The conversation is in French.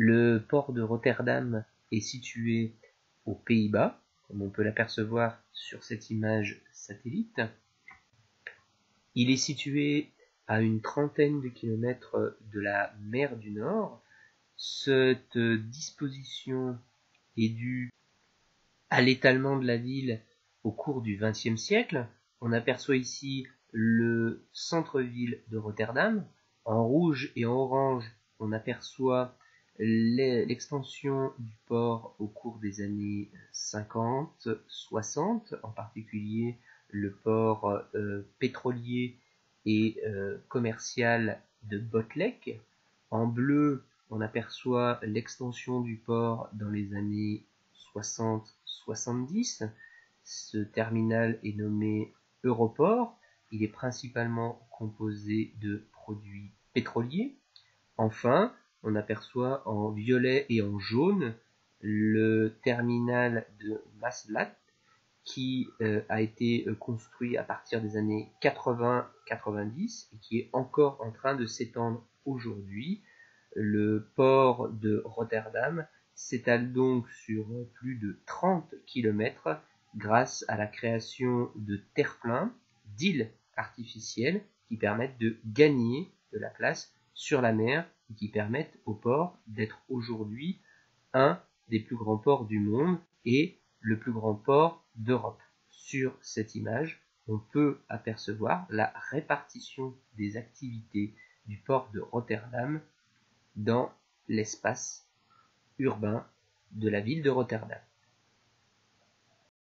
Le port de Rotterdam est situé aux Pays-Bas, comme on peut l'apercevoir sur cette image satellite. Il est situé à une trentaine de kilomètres de la mer du Nord. Cette disposition est due à l'étalement de la ville au cours du XXe siècle. On aperçoit ici le centre-ville de Rotterdam. En rouge et en orange, on aperçoit l'extension du port au cours des années 50, 60, en particulier le port pétrolier et commercial de Botlek. En bleu, on aperçoit l'extension du port dans les années 60-70. Ce terminal est nommé Europort. Il est principalement composé de produits pétroliers. Enfin, on aperçoit en violet et en jaune le terminal de Maasvlakte qui a été construit à partir des années 80-90 et qui est encore en train de s'étendre aujourd'hui. Le port de Rotterdam s'étale donc sur plus de 30 km grâce à la création de terre-pleins, d'îles artificielles qui permettent de gagner de la place sur la mer et qui permettent au port d'être aujourd'hui un des plus grands ports du monde et le plus grand port d'Europe. Sur cette image, on peut apercevoir la répartition des activités du port de Rotterdam dans l'espace urbain de la ville de Rotterdam.